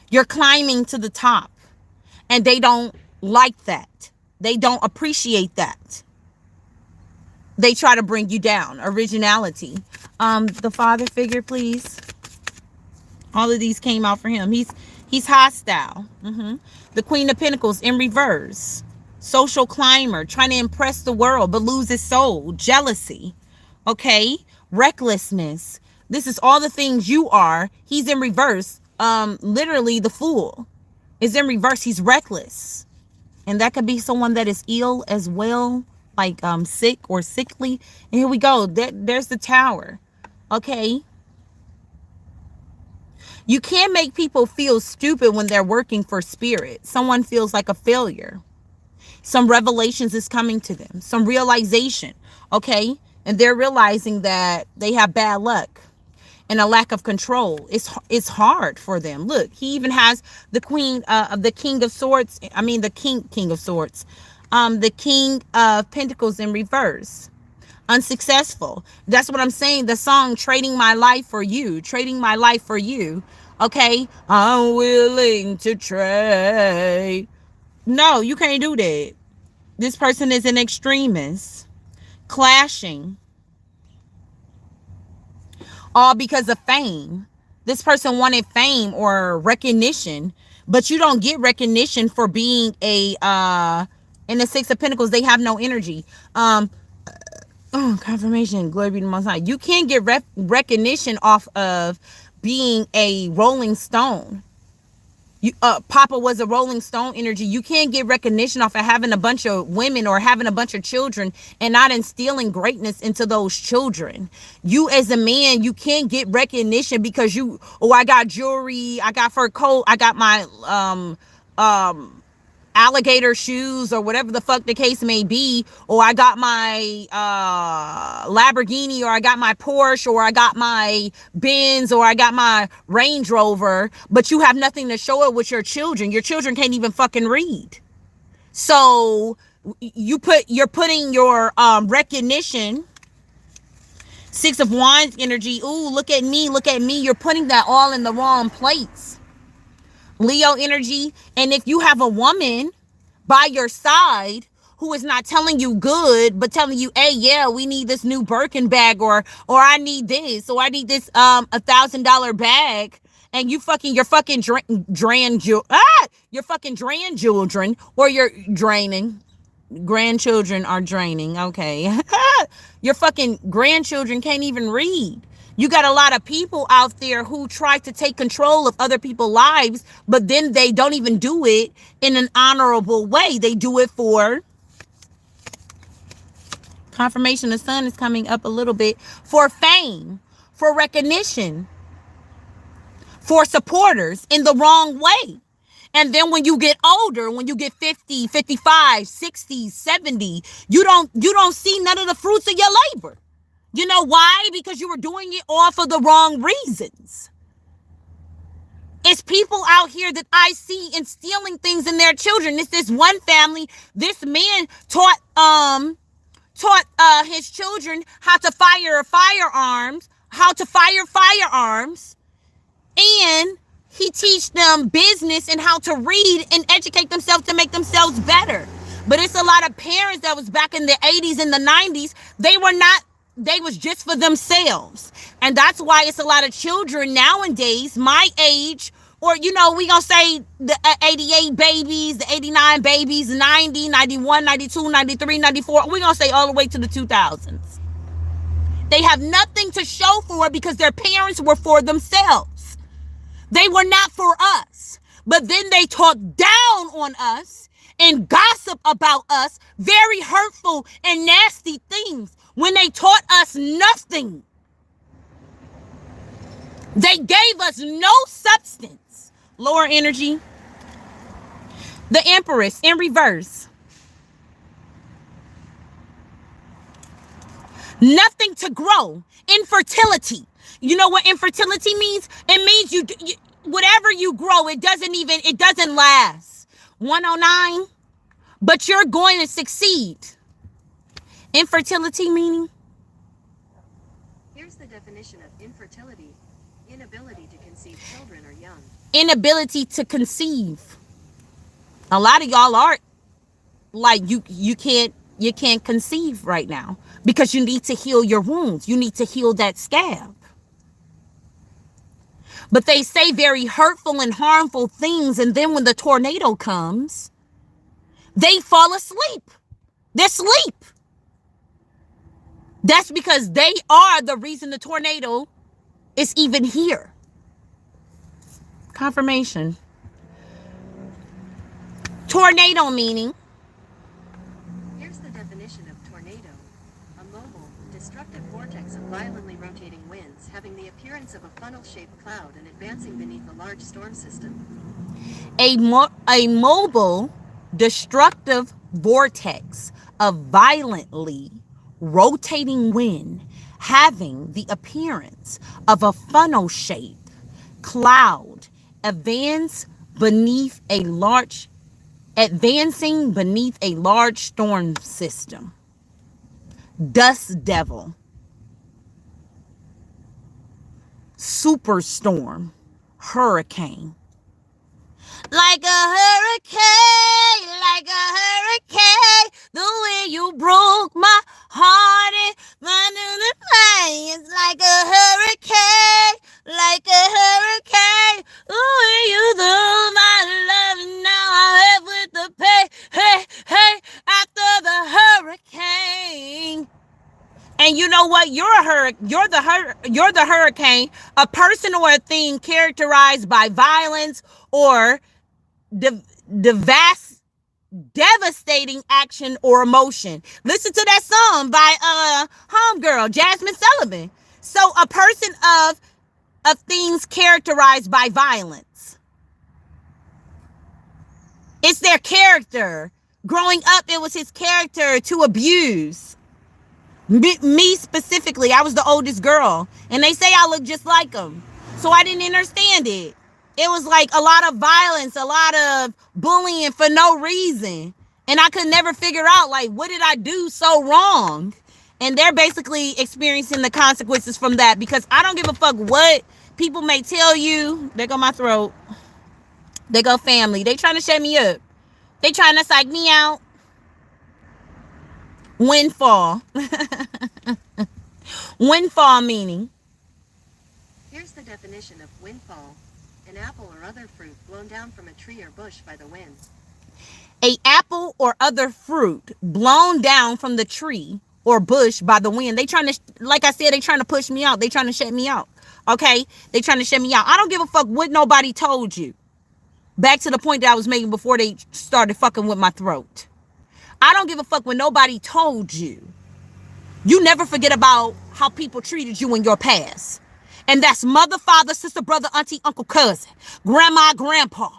You're climbing to the top, and they don't like that. They don't appreciate that. They try to bring you down. Originality. The father figure, please. All of these came out for him. He's hostile. The Queen of Pentacles in reverse. Social climber, trying to impress the world but lose his soul. Jealousy. Okay? Recklessness. This is all the things you are. He's in reverse. Literally the Fool is in reverse. He's reckless. And that could be someone that is ill as well, like sick or sickly. And here we go. There's the Tower. Okay? You can't make people feel stupid when they're working for spirit. Someone feels like a failure. Some revelations is coming to them. Some realization. Okay? And they're realizing that they have bad luck and a lack of control. It's hard for them. Look, he even has the Queen of the King of Swords. I mean, the King of Swords. The King of Pentacles in reverse. Unsuccessful. That's what I'm saying. The song Trading My Life for You. Trading My Life for You. Okay? I'm willing to trade. No, you can't do that. This person is an extremist. Clashing. All because of fame. This person wanted fame or recognition, but you don't get recognition for being a in the Six of Pentacles. They have no energy. Confirmation. Glory be to the Most High. You can't get recognition off of being a Rolling Stone. Papa was a Rolling Stone energy. You can't get recognition off of having a bunch of women or having a bunch of children and not instilling greatness into those children. You as a man, you can't get recognition because I got jewelry, I got fur coat, I got my alligator shoes or whatever the fuck the case may be, or I got my Lamborghini, or I got my Porsche, or I got my Benz, or I got my Range Rover, but you have nothing to show it with your children. Your children can't even fucking read. So you're putting your recognition, Six of Wands energy. Ooh, look at me, look at me. You're putting that all in the wrong place. Leo energy. And if you have a woman by your side who is not telling you good, but telling you, hey, yeah, we need this new Birkin bag, or I need this, or I need this $1,000 bag, and your fucking grandchildren, or you're draining. Grandchildren are draining. Okay. Your fucking grandchildren can't even read. You got a lot of people out there who try to take control of other people's lives, but then they don't even do it in an honorable way. They do it for confirmation. The sun is coming up a little bit. For fame, for recognition, for supporters in the wrong way. And then when you get older, when you get 50, 55, 60, 70, you don't see none of the fruits of your labor. You know why? Because you were doing it all for the wrong reasons. It's people out here that I see instilling things in their children. It's this one family. This man taught his children how to fire firearms, and he teach them business and how to read and educate themselves to make themselves better. But it's a lot of parents that was back in the 80s and the 90s. They was just for themselves. And that's why it's a lot of children nowadays, my age, or, we gonna say the 88 babies, the 89 babies, 90, 91, 92, 93, 94. We're gonna say all the way to the 2000s. They have nothing to show for it because their parents were for themselves. They were not for us. But then they talk down on us and gossip about us, very hurtful and nasty things, when they taught us nothing. They gave us no substance. Lower energy. The Empress in reverse. Nothing to grow. Infertility. You know what infertility means? It means you whatever you grow, it doesn't last. 109. But you're going to succeed. Infertility meaning? Here's the definition of infertility. Inability to conceive children or young. Inability to conceive. A lot of y'all are like you can't conceive right now because you need to heal your wounds. You need to heal that scab. But they say very hurtful and harmful things, and then when the tornado comes, they fall asleep. They're asleep. That's because they are the reason the tornado is even here. Confirmation. Tornado meaning. Here's the definition of tornado. A mobile, destructive vortex of violently rotating winds having the appearance of a funnel-shaped cloud and advancing beneath a large storm system. A mobile, destructive vortex of violently rotating wind having the appearance of a funnel-shaped cloud advancing beneath a large storm system. Dust devil. Superstorm. Hurricane. Like a hurricane, the way you broke my heart and under the pain. It's like a hurricane, the way you threw my love and now I have with the pain, hey, after the hurricane. And you know what? You're the hurricane, a person or a thing characterized by violence or devastating action or emotion. Listen to that song by homegirl Jasmine Sullivan. So a person of things characterized by violence. It's their character. Growing up, it was his character to abuse. Me specifically, I was the oldest girl, and they say I look just like him. So I didn't understand it. It was like a lot of violence, a lot of bullying for no reason. And I could never figure out, like, what did I do so wrong? And they're basically experiencing the consequences from that, because I don't give a fuck what people may tell you. There go my throat. There go family. They trying to shut me up. They trying to psych me out. Windfall. Windfall meaning. Here's the definition of windfall. An apple or other fruit blown down from a tree or bush by the wind. A apple or other fruit blown down from the tree or bush by the wind. They trying to, like I said, they trying to push me out. They trying to shut me out. Okay? They trying to shut me out. I don't give a fuck what nobody told you. Back to the point that I was making before they started fucking with my throat. I don't give a fuck what nobody told you. You never forget about how people treated you in your past. And that's mother, father, sister, brother, auntie, uncle, cousin, grandma, grandpa.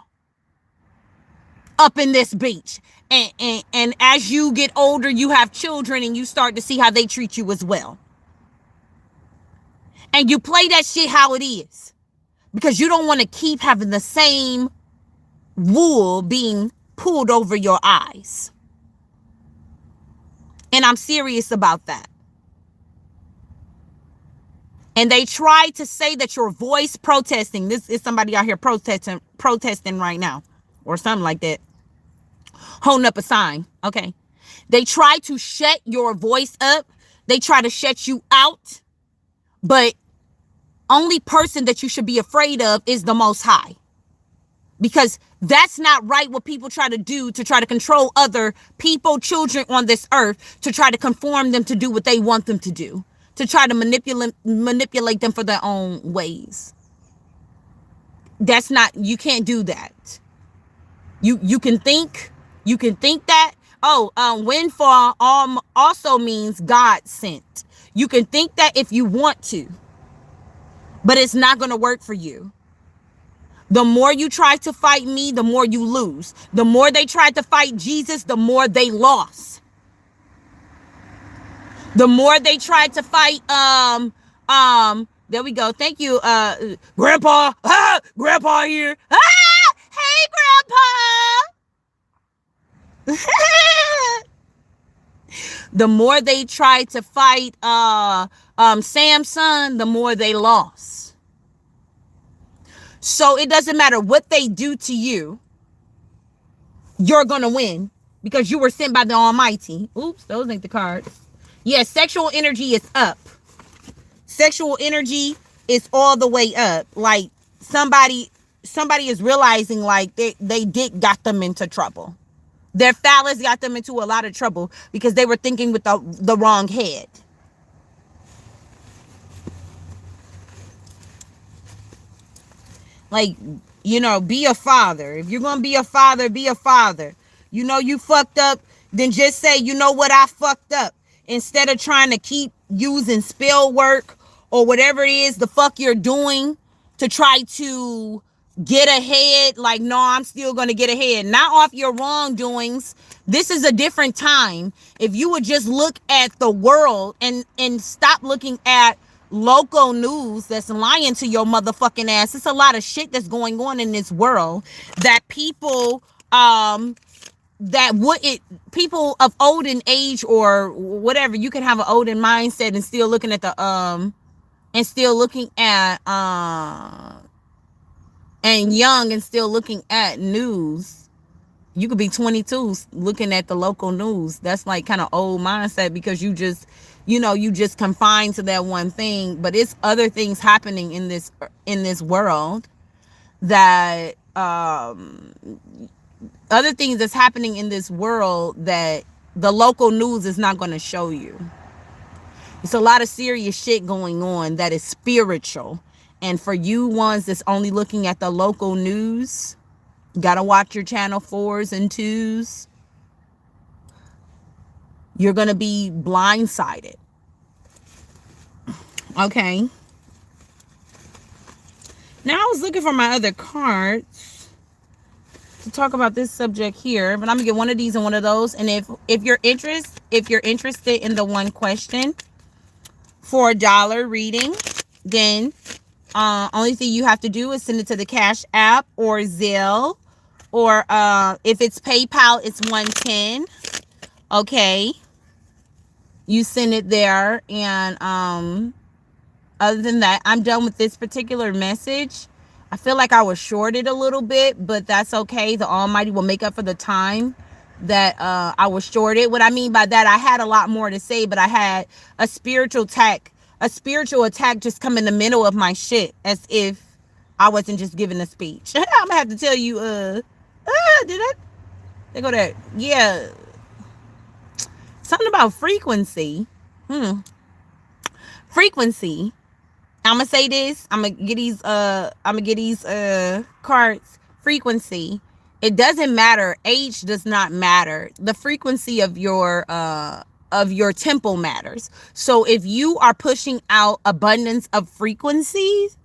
Up in this beach. And as you get older, you have children and you start to see how they treat you as well. And you play that shit how it is. because you don't want to keep having the same wool being pulled over your eyes. And I'm serious about that. And they try to say that your voice protesting, this is somebody out here protesting right now, or something like that, holding up a sign. Okay. They try to shut your voice up. They try to shut you out. But only person that you should be afraid of is the Most High. Because that's not right what people try to do, to try to control other people, children on this earth, to try to conform them to do what they want them to do, to try to manipulate them for their own ways. That's not, you can't do that. You can think that, windfall also means God sent. You can think that if you want to, but it's not going to work for you. The more you try to fight me, the more you lose. The more they tried to fight Jesus, the more they lost. The more they tried to fight, there we go. Thank you, Grandpa. Grandpa here. Hey, Grandpa. The more they tried to fight, Samson, the more they lost. So it doesn't matter what they do to you, you're going to win because you were sent by the Almighty. Oops, those ain't the cards. Yeah, sexual energy is up. Sexual energy is all the way up. Like somebody is realizing like they got them into trouble. Their phallus got them into a lot of trouble because they were thinking with the wrong head. Like, be a father. If you're going to be a father, be a father. You fucked up, then just say, you know what, I fucked up. Instead of trying to keep using spell work or whatever it is the fuck you're doing to try to get ahead. Like, no, I'm still going to get ahead. Not off your wrongdoings. This is a different time. If you would just look at the world and stop looking at local news that's lying to your motherfucking ass. It's a lot of shit that's going on in this world that people people of olden age or whatever, you can have an olden mindset and still looking at and young and still looking at news. You could be 22 looking at the local news. That's like kind of old mindset because you just confined to that one thing. But it's other things happening in this world that other things that's happening in this world that the local news is not going to show you. It's a lot of serious shit going on that is spiritual. And for you ones that's only looking at the local news, gotta watch your channel 4s and 2s. You're gonna be blindsided. Okay. Now I was looking for my other cards to talk about this subject here, but I'm gonna get one of these and one of those. And if you're interested in the one question for $1 reading, then only thing you have to do is send it to the Cash App or Zelle, or if it's PayPal, it's $110. Okay, you send it there, and other than that, I'm done with this particular message. I feel like I was shorted a little bit, but that's okay. The Almighty will make up for the time that I was shorted. What I mean by that, I had a lot more to say, but I had a spiritual attack just come in the middle of my shit, as if I wasn't just giving a speech. I'm gonna have to tell you, did I? They go there. Yeah. Something about frequency. Frequency. I'm gonna say this. I'm gonna get these cards. Frequency. It doesn't matter. Age does not matter. The frequency of your temple matters. So if you are pushing out abundance of frequencies,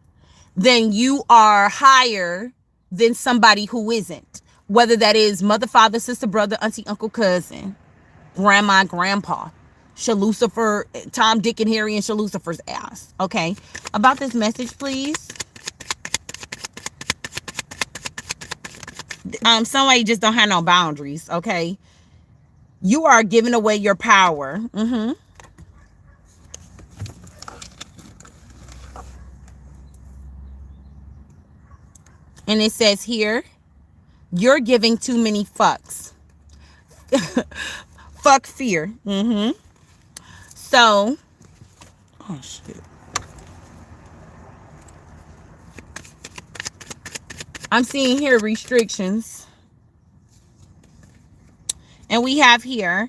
then you are higher than somebody who isn't. Whether that is mother, father, sister, brother, auntie, uncle, cousin, grandma, grandpa, Shalucifer, Tom, Dick, and Harry, and Shalucifer's ass. Okay. About this message, please. Somebody just don't have no boundaries, okay? You are giving away your power. And it says here, you're giving too many fucks. Fuck fear. So, oh shit. I'm seeing here restrictions. And we have here,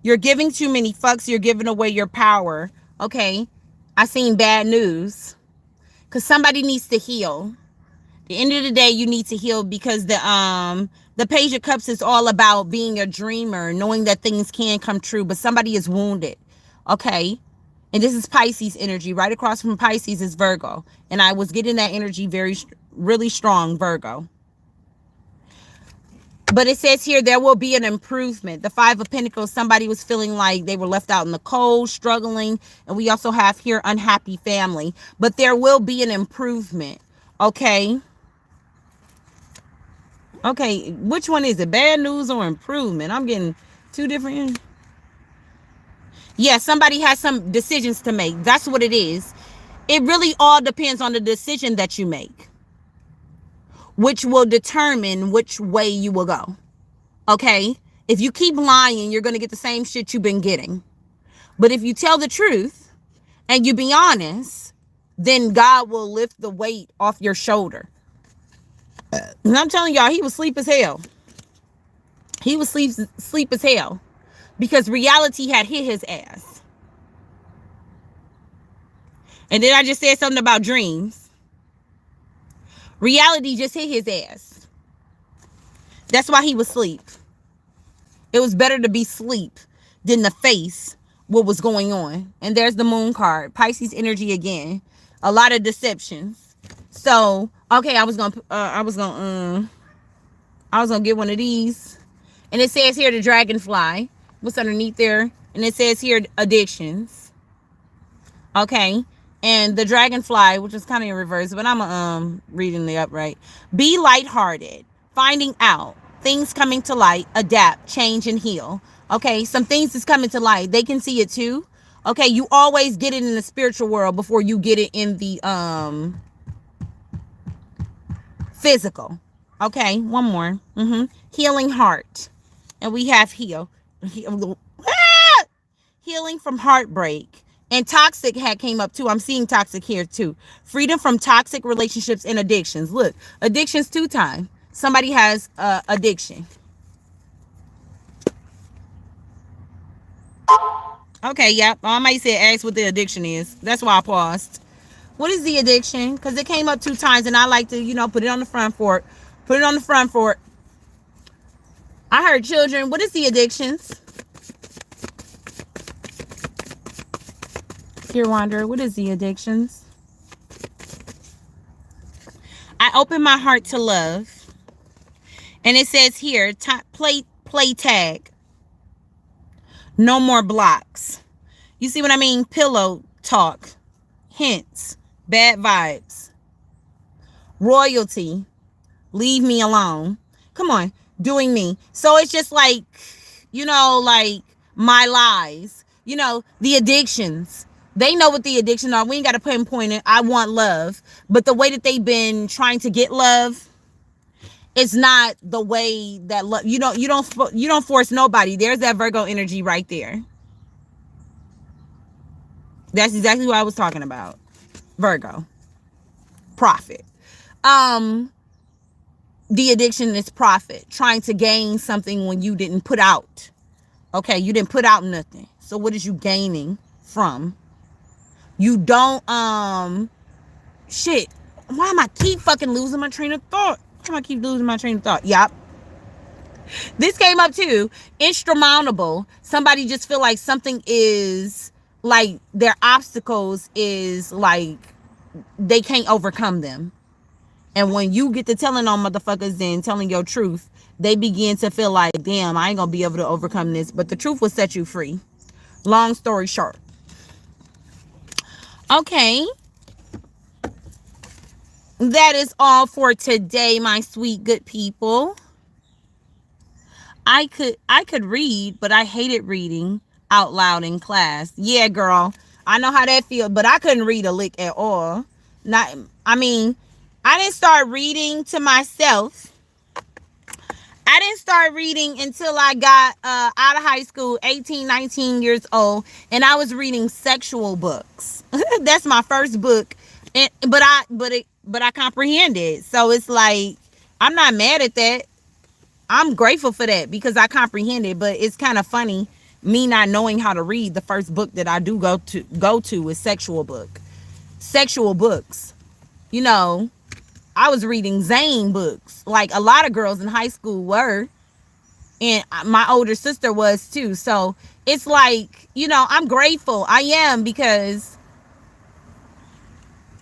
you're giving too many fucks. You're giving away your power. Okay. I seen bad news. Because somebody needs to heal. At the end of the day, you need to heal, because the Page of Cups is all about being a dreamer, knowing that things can come true, but somebody is wounded. Okay. And this is Pisces energy. Right across from Pisces is Virgo. And I was getting that energy really strong, Virgo. But it says here, there will be an improvement. The Five of Pentacles, somebody was feeling like they were left out in the cold, struggling. And we also have here unhappy family. But there will be an improvement. Okay. Okay. Which one is it? Bad news or improvement? I'm getting two different. Yeah, somebody has some decisions to make. That's what it is. It really all depends on the decision that you make, which will determine which way you will go. Okay? If you keep lying, you're going to get the same shit you've been getting. But if you tell the truth and you be honest, then God will lift the weight off your shoulder. And I'm telling y'all, he was sleep as hell. He was sleep as hell. Because reality had hit his ass. And then I just said something about dreams. Reality just hit his ass. That's why he was asleep. It was better to be asleep than to face what was going on. And there's the moon card. Pisces energy again. A lot of deceptions. So, okay, I was gonna get one of these. And it says here the dragonfly. What's underneath there? And it says here addictions. Okay. And the dragonfly, which is kind of in reverse, but I'm reading the upright. Be lighthearted, finding out, things coming to light, adapt, change, and heal. Okay, some things is coming to light. They can see it too. Okay, you always get it in the spiritual world before you get it in the physical. Okay, one more. Healing heart. And we have healing from heartbreak. And toxic had came up too. I'm seeing toxic here too. Freedom from toxic relationships and addictions. Look, addictions 2 times. Somebody has addiction. Okay, yep. I might say ask what the addiction is. That's why I paused. What is the addiction? Because it came up 2 times and I like to, put it on the front for it. Put it on the front for it. I heard children. What is the addictions? Dear Wanderer, what is the addictions? I open my heart to love. And it says here, play tag. No more blocks. You see what I mean? Pillow talk. Hints. Bad vibes. Royalty. Leave me alone. Come on. Doing me. So it's just like, like my lies. The addictions. They know what the addictions are. We ain't got to pinpoint it. I want love. But the way that they've been trying to get love, it's not the way that love. You don't force nobody. There's that Virgo energy right there. That's exactly what I was talking about. Virgo. Profit. The addiction is profit. Trying to gain something when you didn't put out. Okay, you didn't put out nothing. So what is you gaining from? You don't, shit. Why am I keep fucking losing my train of thought? Why am I keep losing my train of thought? Yup. This came up too. Insurmountable. Somebody just feel like something is, like, their obstacles is, like, they can't overcome them. And when you get to telling on motherfuckers and telling your truth, they begin to feel like, damn, I ain't gonna be able to overcome this. But the truth will set you free. Long story short. Okay. that is all for today, my sweet good people. I could read, but I hated reading out loud in class. Yeah, girl. I know how that feels, but I couldn't read a lick at all. Not I mean, I didn't start reading to myself. I didn't start reading until I got out of high school, 18, 19 years old, and I was reading sexual books. That's my first book. And but I comprehended. So it's like I'm not mad at that. I'm grateful for that because I comprehended, but it's kind of funny me not knowing how to read. The first book that I do go to is sexual books. You know, I was reading Zane books like a lot of girls in high school were, and my older sister was too. So it's like, I'm grateful. I am, because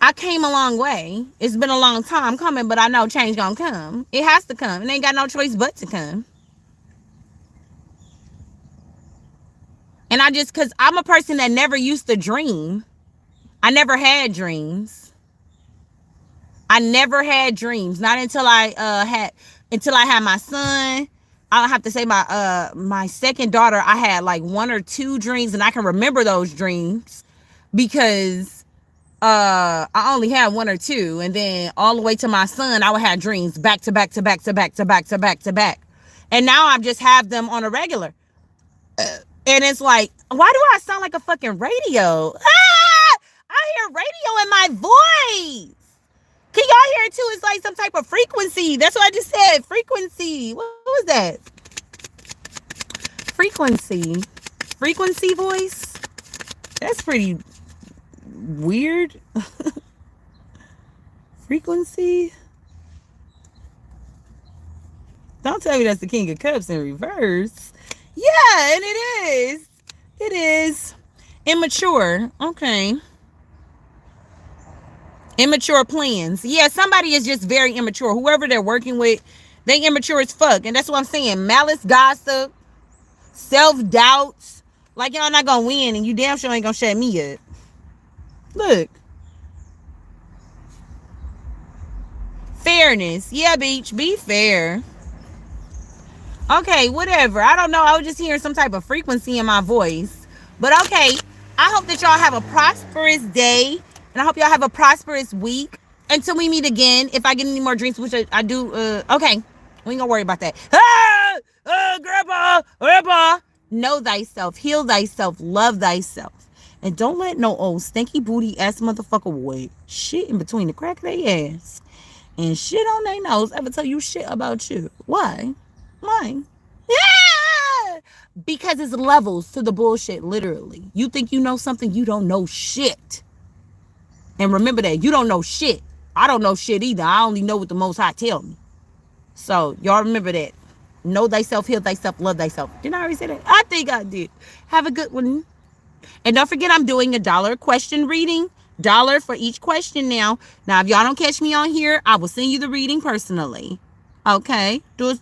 I came a long way. It's been a long time coming, but I know change gonna come. It has to come. It ain't got no choice but to come. And because I'm a person that never used to dream. I never had dreams. I never had dreams. Not until I had my son. I'll have to say my second daughter, I had like one or two dreams, and I can remember those dreams because I only had one or two, and then all the way to my son, I would have dreams back to back to back to back to back to back to back. And now I just have them on a regular. And it's like, why do I sound like a fucking radio? Ah! I hear radio in my voice. Can y'all hear it too? It's like some type of frequency. That's what I just said. Frequency. What was that? Frequency. Frequency voice? That's pretty weird. Frequency? Don't tell me that's the King of Cups in reverse. Yeah, and it is. It is. Immature. Okay. Immature plans. Yeah, somebody is just very immature. Whoever they're working with, they immature as fuck. And that's what I'm saying. Malice, gossip, self-doubts. Like, y'all not gonna win, and you damn sure ain't gonna shut me up. Look. Fairness. Yeah, Beach. Be fair. Okay, whatever. I don't know. I was just hearing some type of frequency in my voice. But okay. I hope that y'all have a prosperous day. And I hope y'all have a prosperous week. Until we meet again. If I get any more drinks, which I do. Okay. We ain't gonna worry about that. Grandpa. Know thyself. Heal thyself. Love thyself. And don't let no old stinky booty ass motherfucker boy shit in between the crack of their ass and shit on their nose ever tell you shit about you. Why? Why? Yeah! Because it's levels to the bullshit, literally. You think you know something, you don't know shit. And remember that, you don't know shit. I don't know shit either. I only know what the Most High tell me. So, y'all remember that. Know thyself, heal thyself, love thyself. Didn't I already say that? I think I did. Have a good one. And don't forget, I'm doing $1 question reading. $1 for each question now. Now, if y'all don't catch me on here, I will send you the reading personally. Okay? Doos.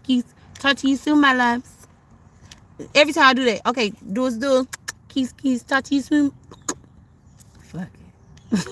Kiss. Talk to you soon, my loves. Every time I do that. Okay. Doos. Kiss. Talk to you soon. Fuck it.